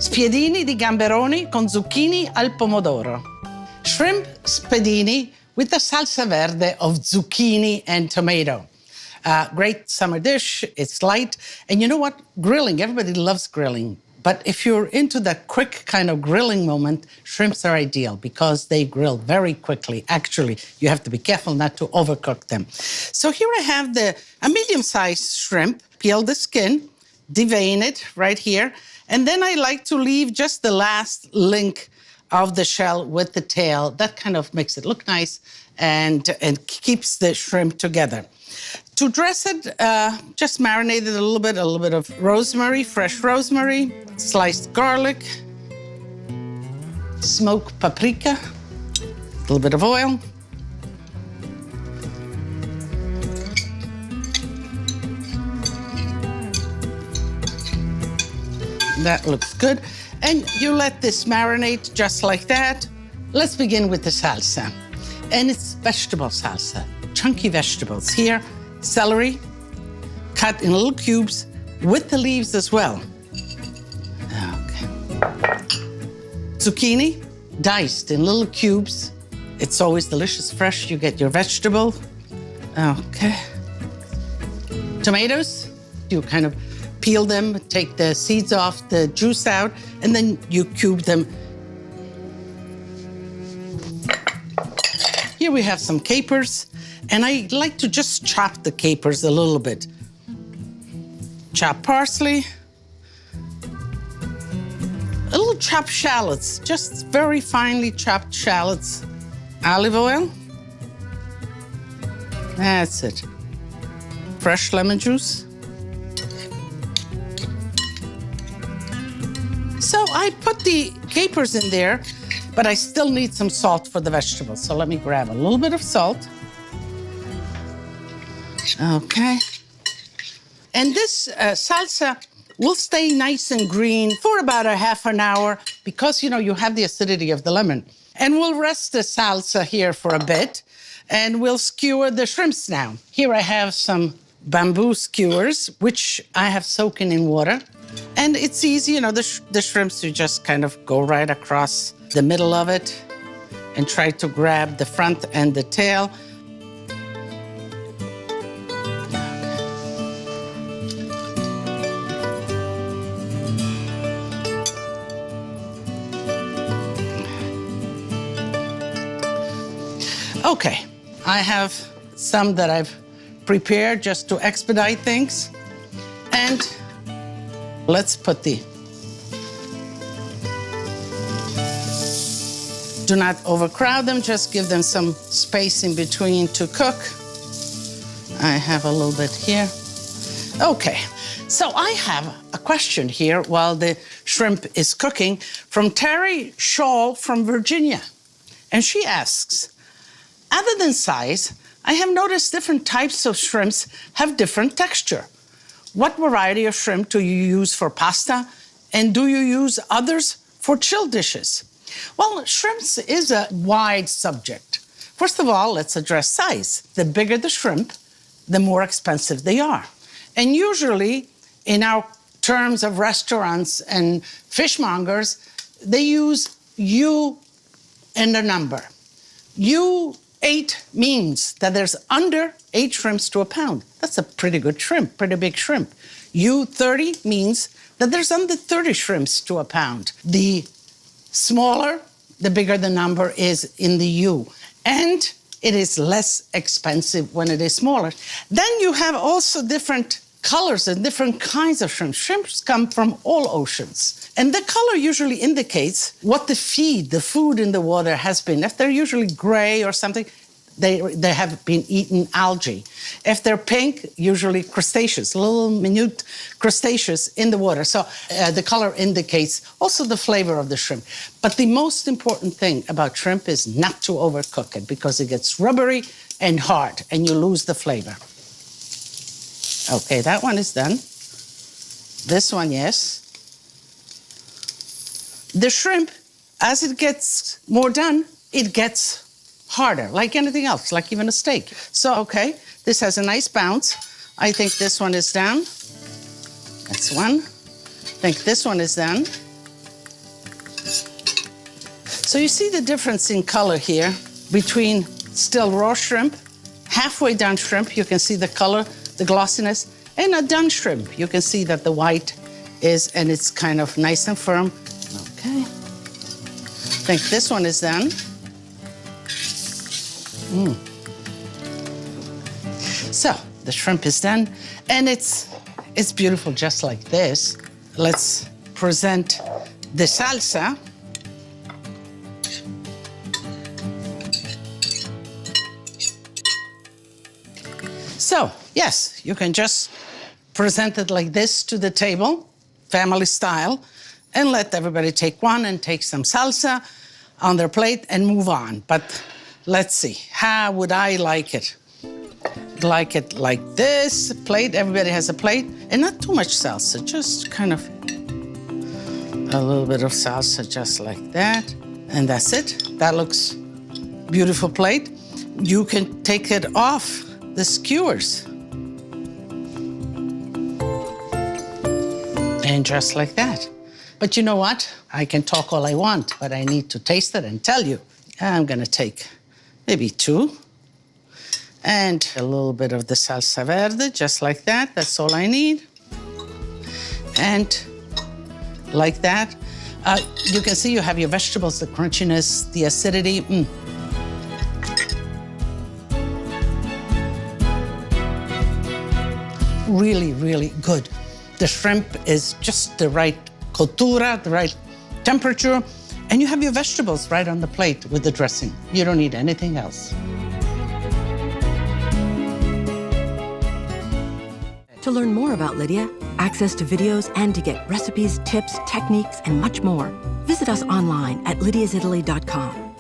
Spiedini di gamberoni con zucchini al pomodoro. Shrimp spiedini with the salsa verde of zucchini and tomato. Great summer dish, it's light. And you know what? Grilling, everybody loves grilling. But if you're into that quick kind of grilling moment, shrimps are ideal because they grill very quickly. Actually, you have to be careful not to overcook them. So here I have a medium-sized shrimp, peel the skin, devein it right here. And then I like to leave just the last link of the shell with the tail. That kind of makes it look nice and keeps the shrimp together. To dress it, just marinate it a little bit of rosemary, fresh rosemary, sliced garlic, smoked paprika, a little bit of oil. That looks good. And you let this marinate just like that. Let's begin with the salsa. And it's vegetable salsa, chunky vegetables. Here, celery, cut in little cubes with the leaves as well. Okay. Zucchini, diced in little cubes. It's always delicious, fresh. You get your vegetable. Okay. Tomatoes, you kind of peel them, take the seeds off, the juice out, and then you cube them. Here we have some capers, and I like to just chop the capers a little bit. Chop parsley, a little chopped shallots, just very finely chopped shallots. Olive oil, that's it. Fresh lemon juice. So I put the capers in there, but I still need some salt for the vegetables. So let me grab a little bit of salt. Okay. And this salsa will stay nice and green for about a half an hour because, you know, you have the acidity of the lemon. And we'll rest the salsa here for a bit, and we'll skewer the shrimps now. Here I have some bamboo skewers, which I have soaking in water. And it's easy, you know, the shrimps, you just kind of go right across the middle of it and try to grab the front and the tail. Okay, I have some that I've prepared just to expedite things. And let's put do not overcrowd them, just give them some space in between to cook. I have a little bit here. Okay, so I have a question here while the shrimp is cooking from Terry Shaw from Virginia. And she asks, other than size, I have noticed different types of shrimps have different texture. What variety of shrimp do you use for pasta? And do you use others for chilled dishes? Well, shrimps is a wide subject. First of all, let's address size. The bigger the shrimp, the more expensive they are. And usually, in our terms of restaurants and fishmongers, they use U and a number. U8 means that there's under 8 shrimps to a pound. That's a pretty good shrimp, pretty big shrimp. U30 means that there's under 30 shrimps to a pound. The smaller, the bigger the number is in the U. And it is less expensive when it is smaller. Then you have also different colors and different kinds of shrimp. Shrimps come from all oceans. And the color usually indicates what the feed, the food in the water has been. If they're usually gray or something, they have been eating algae. If they're pink, usually crustaceous, little minute crustaceous in the water. So the color indicates also the flavor of the shrimp. But the most important thing about shrimp is not to overcook it because it gets rubbery and hard and you lose the flavor. Okay, that one is done. This one, yes. The shrimp, as it gets more done, it gets harder, like anything else, like even a steak. So, okay, this has a nice bounce. I think this one is done. That's one. I think this one is done. So you see the difference in color here between still raw shrimp, halfway done shrimp, you can see the color, the glossiness, and a done shrimp. You can see that the white is, and it's kind of nice and firm. Okay. I think this one is done. So the shrimp is done, and it's beautiful just like this. Let's present the salsa. So, yes, you can just present it like this to the table, family style, and let everybody take one and take some salsa on their plate and move on. But let's see, how would I like it? Like it like this, plate, everybody has a plate, and not too much salsa, just kind of a little bit of salsa just like that, and that's it. That looks beautiful plate. You can take it off the skewers. And just like that. But you know what? I can talk all I want, but I need to taste it and tell you. I'm gonna take maybe 2. And a little bit of the salsa verde, just like that. That's all I need. And like that. You can see you have your vegetables, the crunchiness, the acidity. Really, really good. The shrimp is just the right cottura, the right temperature, and you have your vegetables right on the plate with the dressing. You don't need anything else. To learn more about Lidia, access to videos, and to get recipes, tips, techniques, and much more, visit us online at lidiasitaly.com.